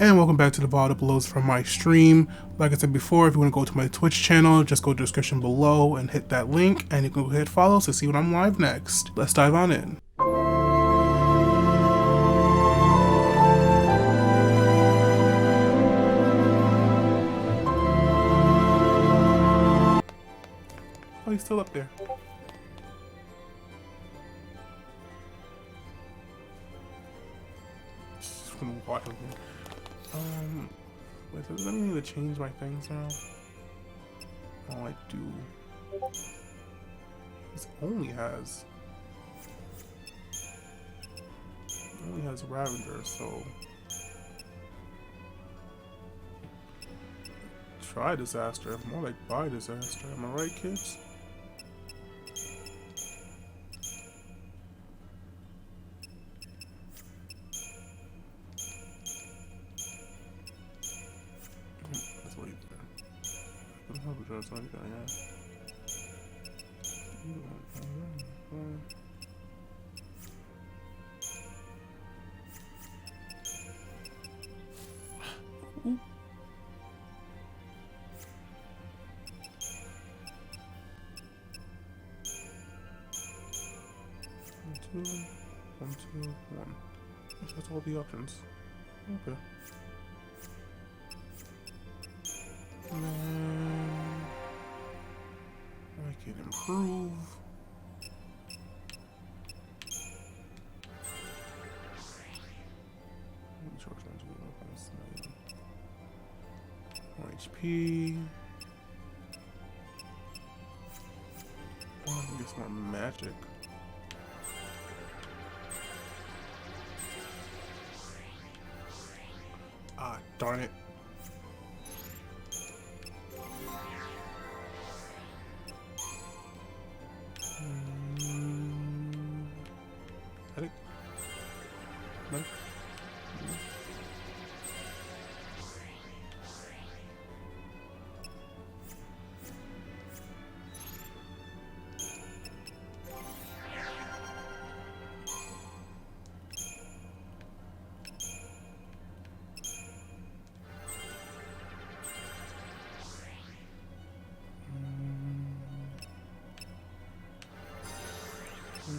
And welcome back to the VOD uploads from my stream. Like I said before, if you want to go to my Twitch channel, just go to the description below and hit that link, and you can go hit follow to see when I'm live next. Let's dive on in. Oh, he's still up there. Just gonna watch him. Wait, does that mean I need to change my things now? Oh, I do. This only has Ravager, so try disaster, more like buy disaster. Am I right, kids? That's what you do. I don't have a dress like that, yeah. Ooh. One, two, one. That's all the options. Okay. And then I can improve. More HP. Oh, I get some more magic. Ah, darn it. Medic? Medic?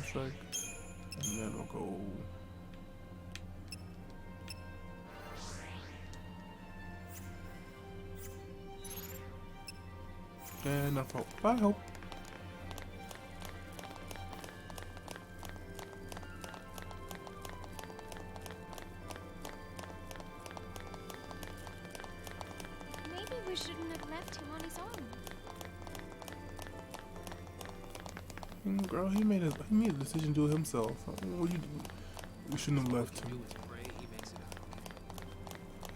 Strike, and then we'll go and enough hope. I hope. Maybe we shouldn't have left him on his own. Girl, he made a decision to do it himself. What you do? We shouldn't have left him.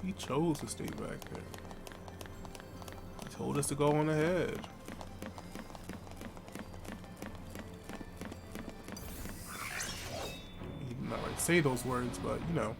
He chose to stay back there. He told us to go on ahead. He did not like say those words, but you know.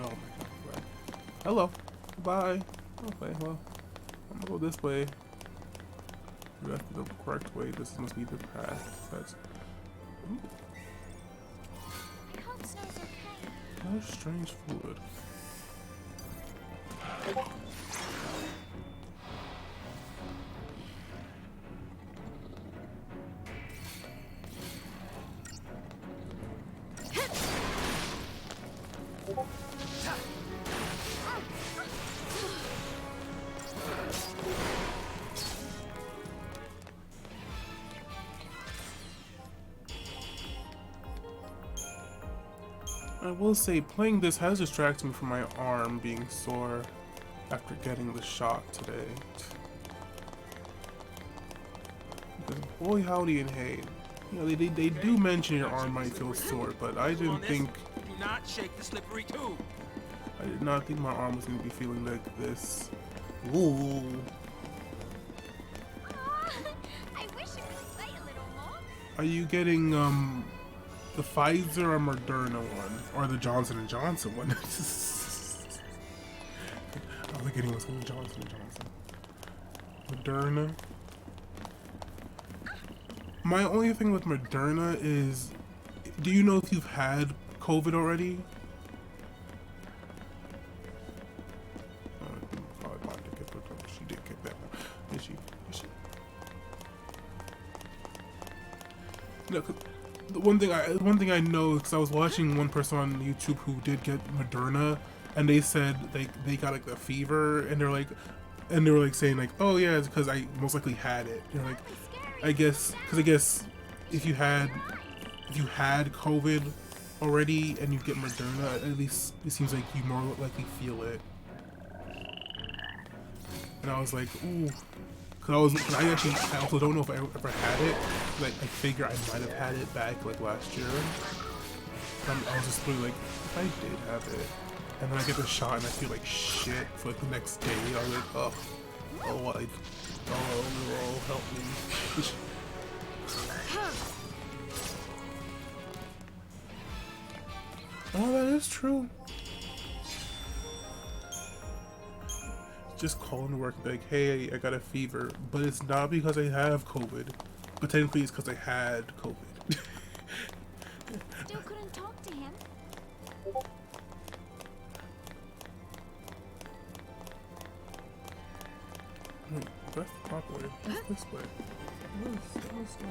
Oh my god. Hello. Bye. Okay, well, I'm gonna go this way. That's the correct way. This must be the path. That's. Ooh. I hope Snow's okay. Oh, strange fluid. I will say, playing this has distracted me from my arm being sore after getting the shot today. Because boy howdy and hey, you know, they do mention your arm might feel sore, but I didn't think... Do not shake the slippery tube. I did not think my arm was going to be feeling like this. Ooh. I wish I could play a little more. Are you getting, the Pfizer or Moderna one? Or the Johnson & Johnson one? I was getting was Johnson & Johnson. Moderna. My only thing with Moderna is, do you know if you've had COVID already? She did get that one. Is she? No, 'cause the one thing I know, because I was watching one person on YouTube who did get Moderna, and they said they got like the fever, and they were like saying like, oh yeah, it's because I most likely had it. You know, like, I guess if you had COVID already and you get Moderna, at least it seems like you more likely feel it. And I was like, ooh, cause I also don't know if I ever had it. Like, I figure I might have had it back like last year. I was just really like, if I did have it, and then I get the shot and I feel like shit for like the next day, I was like, oh, help me. Oh, that is true. Just calling to work and be like, hey, I got a fever, but it's not because I have COVID, but technically it's because I had COVID. Still couldn't talk to him. Wait, that's the proper way. What's this way? What's that?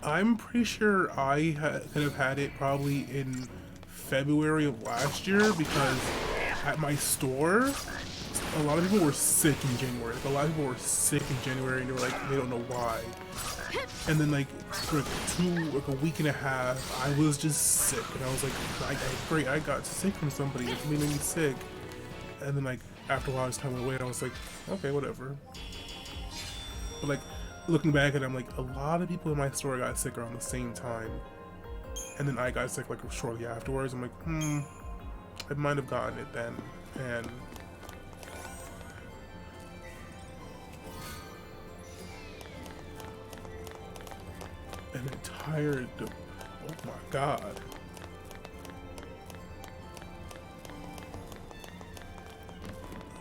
I'm pretty sure I could have had it probably in February of last year, because at my store, a lot of people were sick in January. Like, a lot of people were sick in January, and they were like, they don't know why. And then like for a week and a half, I was just sick, and I was like, great, I got sick from somebody. It's making me sick. And then like after a while, I just kind of went away, and I was like, okay, whatever. But like, looking back at it, I'm like, a lot of people in my store got sick around the same time, and then I got sick like shortly afterwards. I'm like, I might have gotten it then, and an entire, oh my god.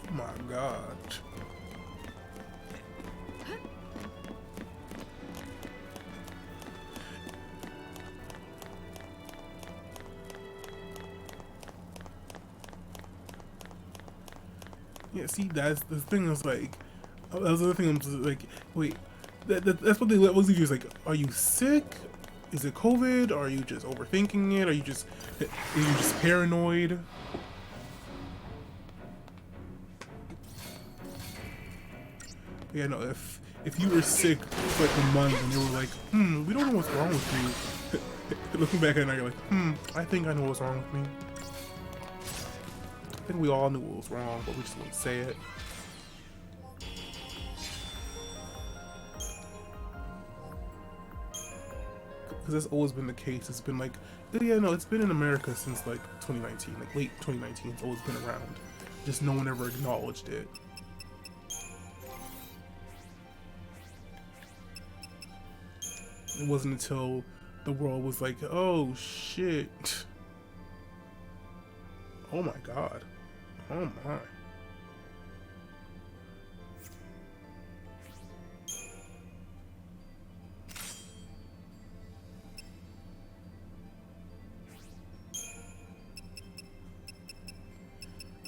Oh my god. Yeah, see, that's the thing. Is like, that's the other thing. I'm just like, wait, that's what they was confused. Like, are you sick? Is it COVID? Or are you just overthinking it? Are you just paranoid? Yeah, no. If you were sick for like a month and you were like, we don't know what's wrong with you. Looking back at it now, you're like, I think I know what's wrong with me. I think we all knew what was wrong, but we just wouldn't say it. Because that's always been the case. It's been like, yeah, no, it's been in America since like 2019, like late 2019. It's always been around. Just no one ever acknowledged it. It wasn't until the world was like, oh shit. Oh my god. Oh my.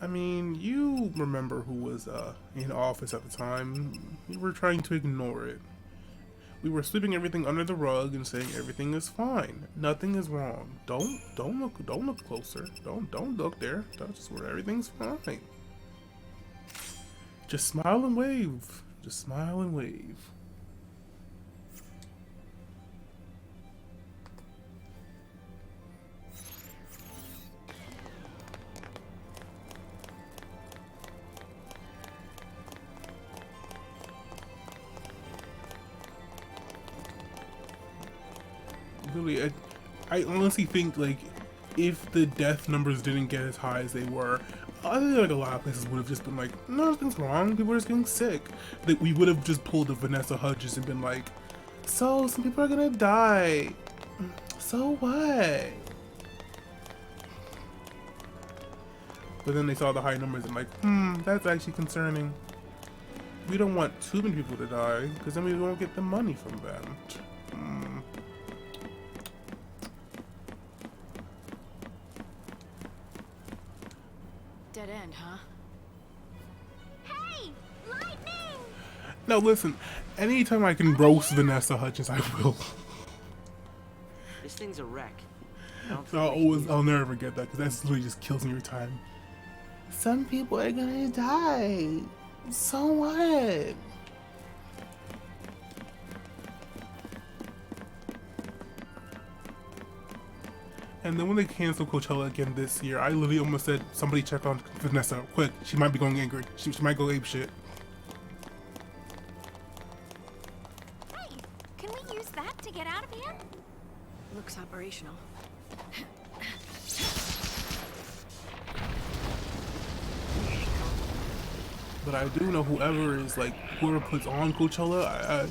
I mean, you remember who was in office at the time. We were trying to ignore it. We were sweeping everything under the rug and saying everything is fine. Nothing is wrong. Don't look closer. Don't look there. That's just where everything's fine. Just smile and wave. Just smile and wave. Really, I honestly think like if the death numbers didn't get as high as they were, I think like a lot of places would have just been like, nothing's wrong, people are just getting sick. That we would have just pulled a Vanessa Hudgens and been like, so some people are gonna die. So what? But then they saw the high numbers and like, that's actually concerning. We don't want too many people to die, because then we won't get the money from them. Dead end, huh? Hey! Lightning! Now listen, anytime I can roast Vanessa Hudgens, I will. This thing's a wreck. I don't think I'll never forget that, because that's literally just kills me every time. Some people are gonna die. So what? And then when they canceled Coachella again this year, I literally almost said, somebody check on Vanessa, quick. She might be going angry. She might go ape shit. Hey! Can we use that to get out of here? Looks operational. But I do know whoever puts on Coachella,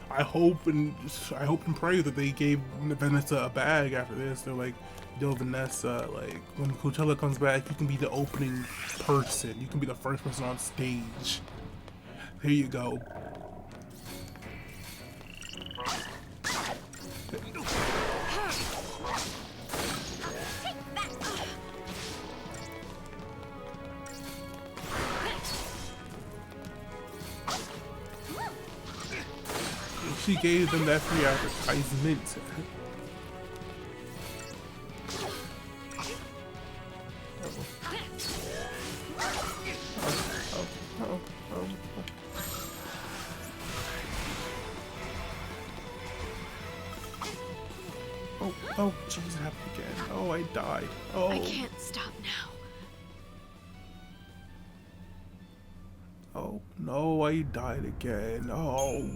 I hope and pray that they gave Vanessa a bag after this. They're like, yo, Vanessa, like when Coachella comes back, you can be the opening person. You can be the first person on stage. Here you go. She gave them that free advertisement. Oh, jeez, it happened again. Oh, I died. Oh. I can't stop now. Oh, no, I died again. Oh.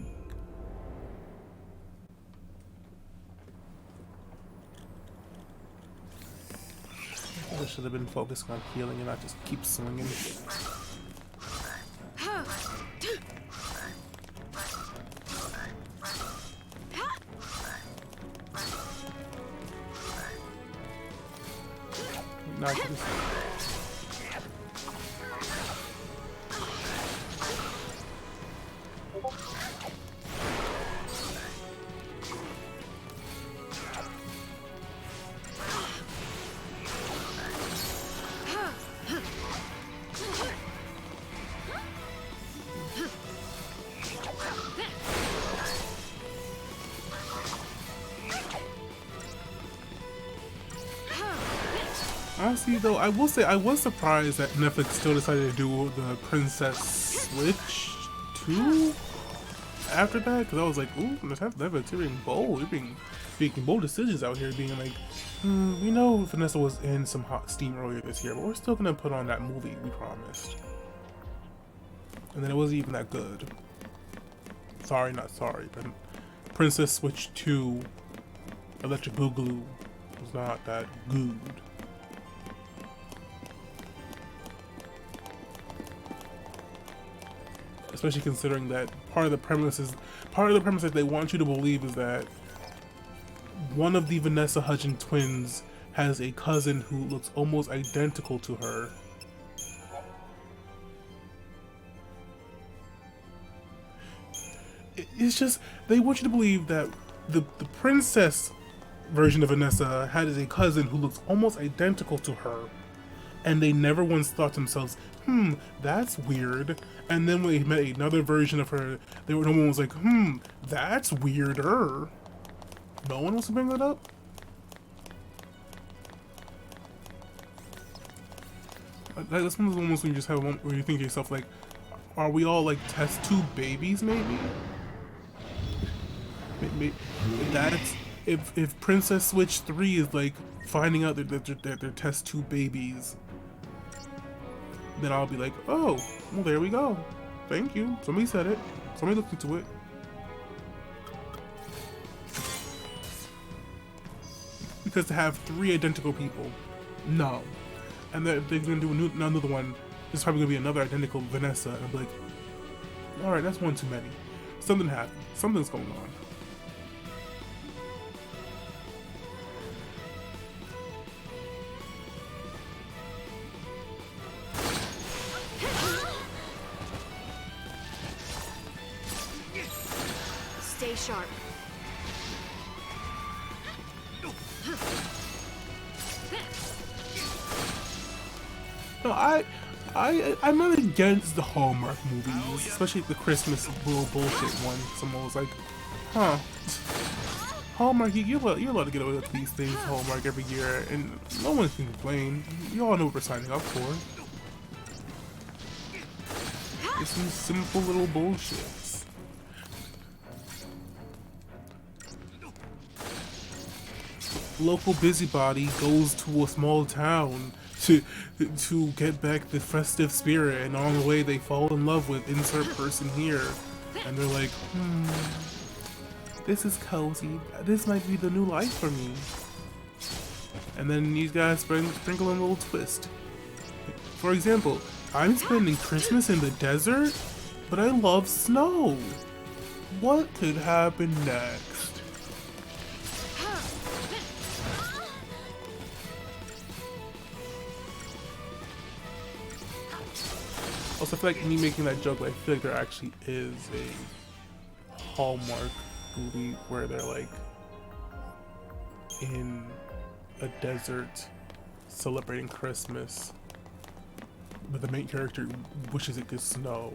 I should have been focusing on healing and not just keep swinging. Not just... Honestly, though, I will say I was surprised that Netflix still decided to do the Princess Switch 2 after that, because I was like, ooh, Netflix, you're being bold. You're making bold decisions out here, being like, we know Vanessa was in some hot steam earlier this year, but we're still gonna put on that movie we promised. And then it wasn't even that good. Sorry, not sorry, but Princess Switch 2 Electric Boogaloo was not that good. Especially considering that part of the premise that they want you to believe is that one of the Vanessa Hudgens twins has a cousin who looks almost identical to her. It's just, they want you to believe that the princess version of Vanessa has a cousin who looks almost identical to her, and they never once thought to themselves, that's weird. And then when they met another version of her, no one was like, that's weirder. No one wants to bring that up? That's one of the moments when you just have one where you think to yourself, like, are we all like test tube babies, maybe? That's if Princess Switch 3 is like finding out that they're test tube babies, then I'll be like, oh, well, there we go. Thank you. Somebody said it. Somebody looked into it. because to have 3 identical people, no. And they're gonna do another one. There's probably gonna be another identical Vanessa, and I'm like, all right, that's one too many. Something happened. Something's going on. Stay sharp. No, I'm not against the Hallmark movies, especially the Christmas little bullshit ones. I'm always like, huh, Hallmark, you're allowed to get away with these things, Hallmark, every year, and no one can complain. You all know what we're signing up for. It's some simple little bullshits. Local busybody goes to a small town to get back the festive spirit, and on the way they fall in love with insert person here, and they're like, this is cozy, this might be the new life for me. And then these guys sprinkle in a little twist. For example, I'm spending Christmas in the desert, but I love snow. What could happen next? Also, I feel like me making that joke, I feel like there actually is a Hallmark movie where they're like in a desert celebrating Christmas, but the main character wishes it could snow.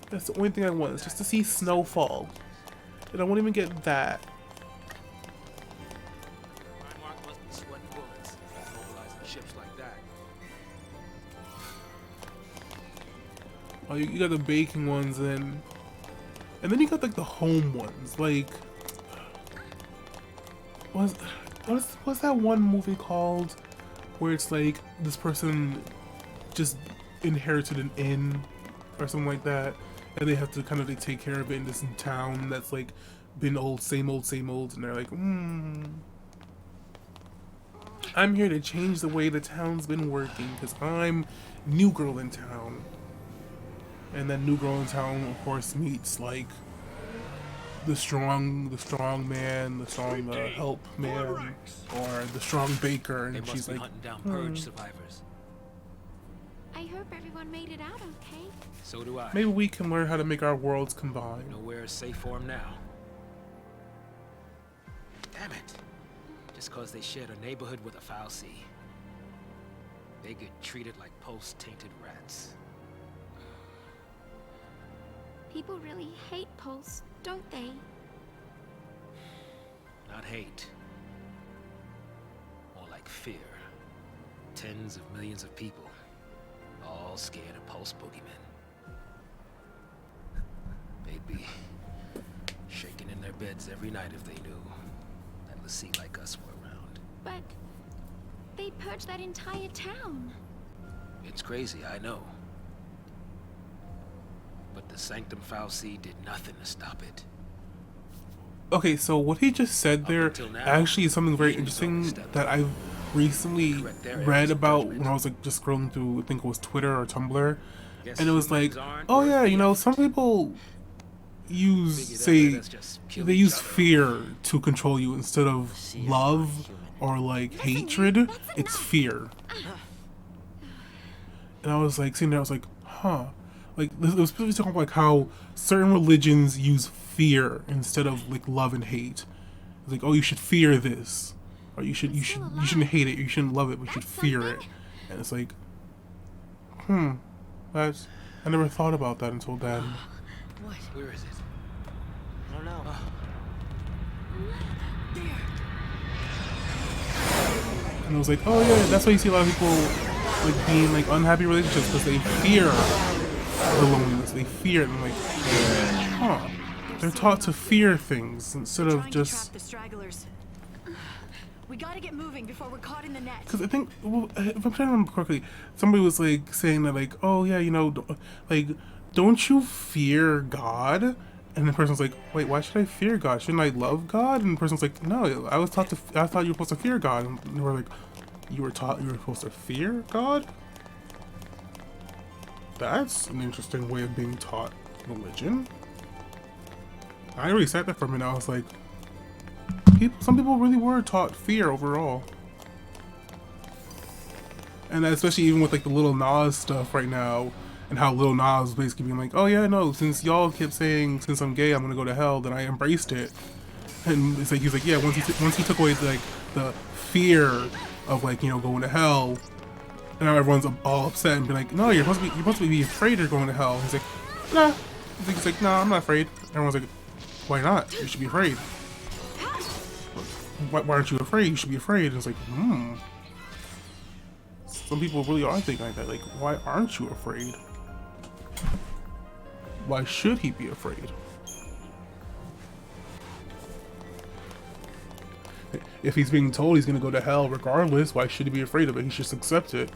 That's the only thing I want, is just to see snowfall. And I won't even get that. Primark must be sweating bullets, mobilizing ships like that. Oh, you got the baking ones, and then you got like the home ones. Like, what's that one movie called where it's like this person just inherited an inn or something like that, and they have to kind of like take care of it in this town that's like been old, same old, and they're like, I'm here to change the way the town's been working because I'm new girl in town. And then new girl in town, of course, meets like the strong man, the strong help man, or the strong baker, and They must she's be like, hunting down purge survivors. I hope everyone made it out okay. So do I. maybe we can learn how to make our worlds combine. Nowhere is safe for them now. Damn it. Just cause they shared a neighborhood with a foul sea. They get treated like post-tainted rats. People really hate Pulse, don't they? Not hate. More like fear. Tens of millions of people, all scared of Pulse boogeymen. They'd be shaking in their beds every night if they knew that Lassie like us were around. But they purged that entire town. It's crazy, I know. But the Sanctum Fauci did nothing to stop it. Okay, so what he just said there until now, actually is something very he was interesting overstepping. that I've recently Correct their read errors of about judgment. when I was like just scrolling through, I think it was Twitter or Tumblr, Guess and it was like, humans aren't oh worth yeah, you the know, effort. some people use, Figured out say, let's just kill they each use other. fear to control you instead of love or like hatred. It's fear. And I was like sitting there, I was like, huh. Like, it was specifically talking about like how certain religions use fear instead of like love and hate. It's like, oh, you should fear this, or you shouldn't hate it, or you shouldn't love it, but you should fear it. And it's like, that's, I never thought about that until then. What? Where is it? I don't know. And I was like, oh yeah, that's why you see a lot of people like being like unhappy relationships, because they fear the loneliness. They fear it. And I'm like, huh. They're taught to fear things instead of Trying to trap just. the stragglers. We gotta get moving before we're caught in the net. Because I think, well, if I'm trying to remember correctly, somebody was like saying that like, oh yeah, you know, like, don't you fear God? And the person's like, wait, why should I fear God? Shouldn't I love God? And the person's like, no, I thought you were supposed to fear God. And we're like, you were taught you were supposed to fear God? That's an interesting way of being taught religion. I already sat there for a minute. I was like, some people really were taught fear overall. And especially even with like the Lil Nas stuff right now, and how Lil Nas basically being like, oh yeah, no, since y'all kept saying since I'm gay I'm gonna go to hell, then I embraced it. And it's like he's like, yeah, once he took away like the fear of like, you know, going to hell, and now everyone's all upset and be like, no, you're supposed to be afraid of going to hell. He's like, nah. He's like, nah, I'm not afraid. Everyone's like, why not? You should be afraid. Why aren't you afraid? You should be afraid. And it's like, some people really are thinking like that. Like, why aren't you afraid? Why should he be afraid? If he's being told he's gonna go to hell regardless, why should he be afraid of it? He should just accept it.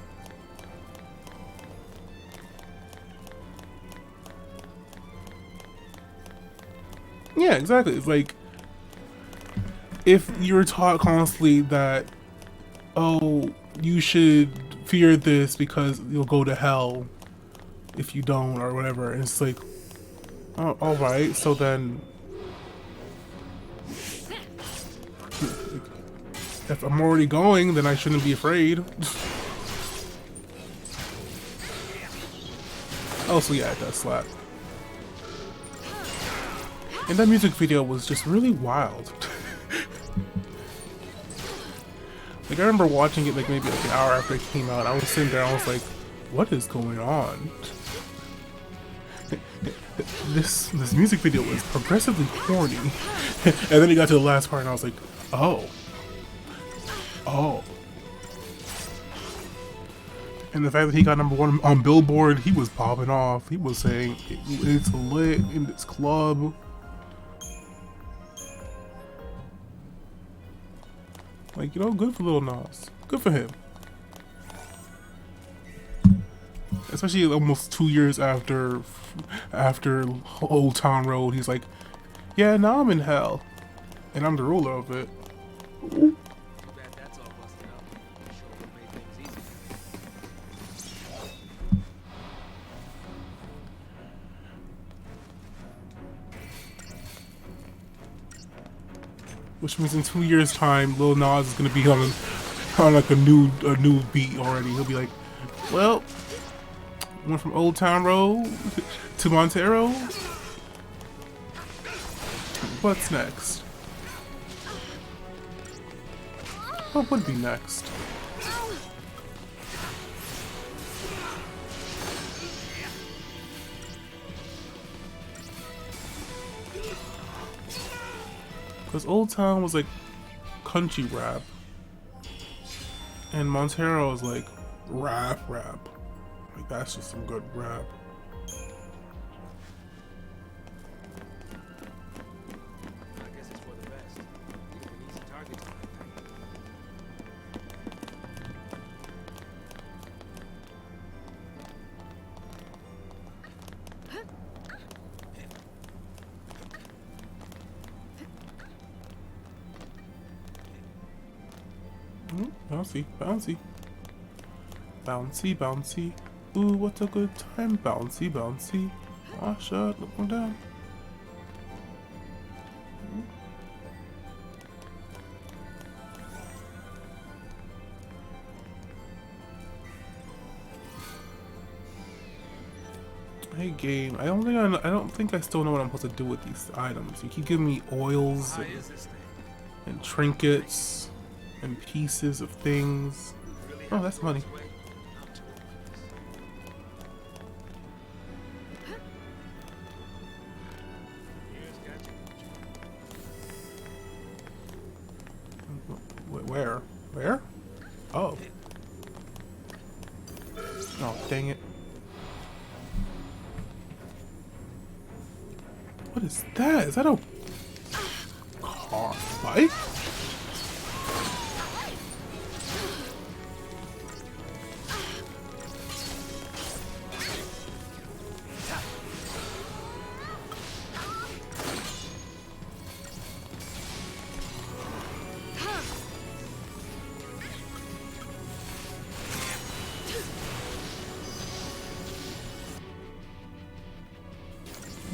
Yeah, exactly. It's like, if you're taught constantly that, oh, you should fear this because you'll go to hell if you don't, or whatever, and it's like, oh, alright, so then, if I'm already going, then I shouldn't be afraid. Also, yeah, it does slap. And that music video was just really wild. Like, I remember watching it like maybe like an hour after it came out. I was sitting there and I was like, what is going on? This music video was progressively corny. And then he got to the last part and I was like, oh. And the fact that he got #1 on Billboard, he was popping off. He was saying it's lit in this club. Like, you know, good for Lil Nas. Good for him. Especially almost 2 years after Old Town Road, he's like, yeah, now I'm in hell. And I'm the ruler of it. That's all busted up. Sure would make things easier. Which means in 2 years' time, Lil Nas is gonna be on like a new beat already. He'll be like, well, went from Old Town Road to Montero. What's next? What would be next? Because Old Town was like country rap, and Montero was like rap. Like, that's just some good rap. I guess it's for the best. Even an easy target to like that. Bouncy, bouncy. Bouncy, bouncy. Ooh, what a good time. Bouncy, bouncy. Ah, shut, look one down. Hey game, I don't think I still know what I'm supposed to do with these items. You keep giving me oils How is this thing? and trinkets and pieces of things. Really Oh, have that's to go money. this way? I'm too old for this. Here's got you. Where? Where? Oh. Oh, dang it. What is that? Is that a car? Bike?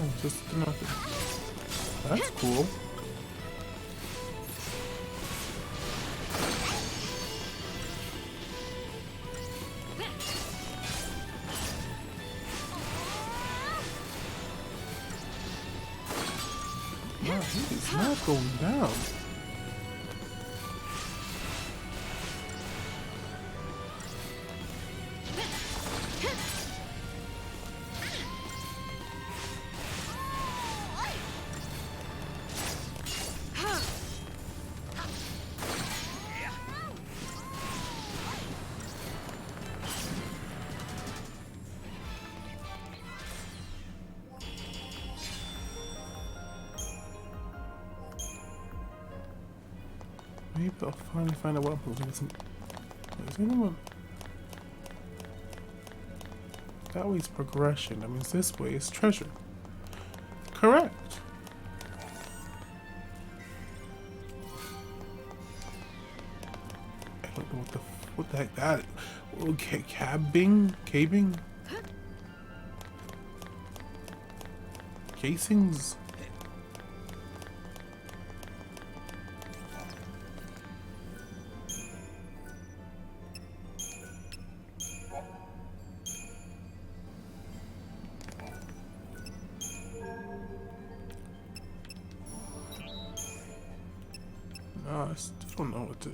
Oh, just nothing. That's cool. Wow, he is not going down. Maybe I'll finally find out what I'm doing. Is anyone? That way's progression. That means this way is treasure. Correct. I don't know what the heck that is. Okay, cabing? Casings? I still don't know what to...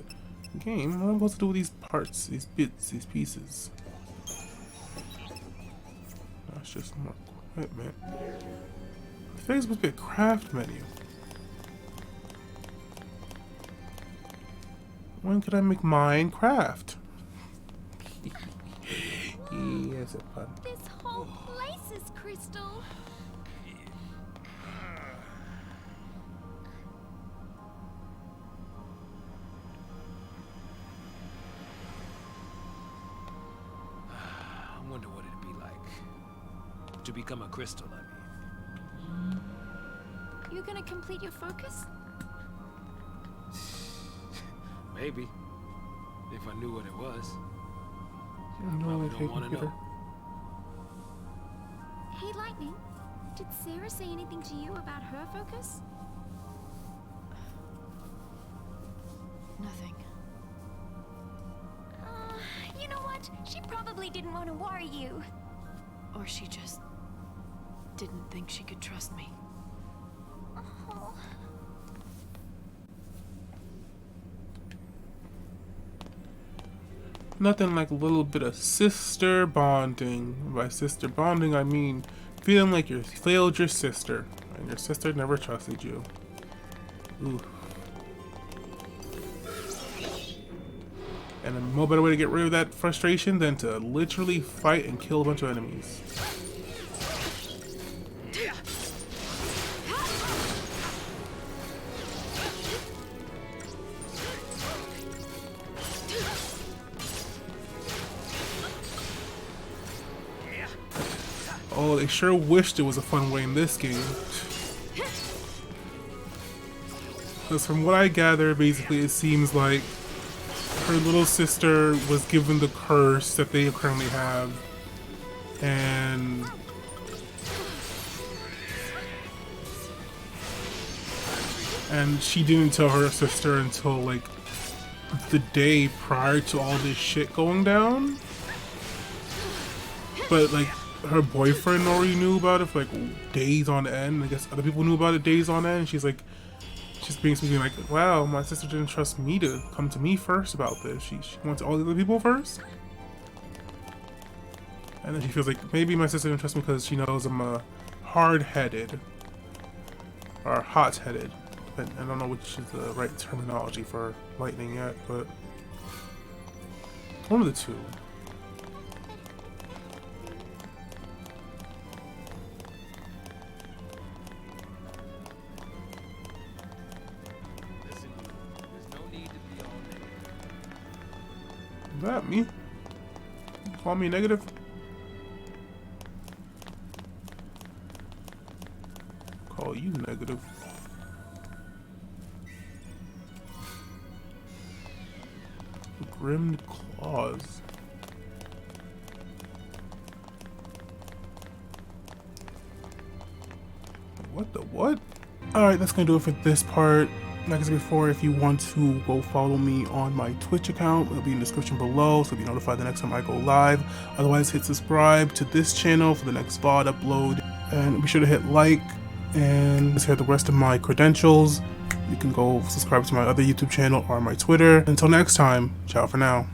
Game, what am I supposed to do with these parts, these bits, these pieces? That's just more equipment. I think it's supposed to be a craft menu. When could I make mine craft? Yes, a pun. This whole place is crystal. I wonder what it'd be like to become a crystal, I mean. You gonna complete your focus? Maybe. If I knew what it was. You know, Probably I hate don't want to computer. know. Hey, Lightning. Did Sarah say anything to you about her focus? Nothing. You know what? She probably didn't want to worry you. Or she just didn't think she could trust me. Oh. Nothing like a little bit of sister bonding. By sister bonding, I mean feeling like you failed your sister, and your sister never trusted you. Ooh. And no better way to get rid of that frustration than to literally fight and kill a bunch of enemies. Oh, they sure wished it was a fun way in this game. Because from what I gather, basically it seems like her little sister was given the curse that they currently have. And she didn't tell her sister until like the day prior to all this shit going down. But like her boyfriend already knew about it for like days on end. I guess other people knew about it days on end. And she's like, she's being speaking like, wow, my sister didn't trust me to come to me first about this. She wants all the other people first. And then she feels like maybe my sister didn't trust me because she knows I'm hard-headed or hot-headed. I don't know which is the right terminology for lightning yet, but one of the two. Is that me? Call me negative? Call you negative. Grimmed claws. What the what? Alright, that's gonna do it for this part. Like I said before, if you want to go follow me on my Twitch account, it'll be in the description below, so be notified the next time I go live. Otherwise, hit subscribe to this channel for the next VOD upload. And be sure to hit like, and just hit the rest of my credentials. You can go subscribe to my other YouTube channel or my Twitter. Until next time, ciao for now.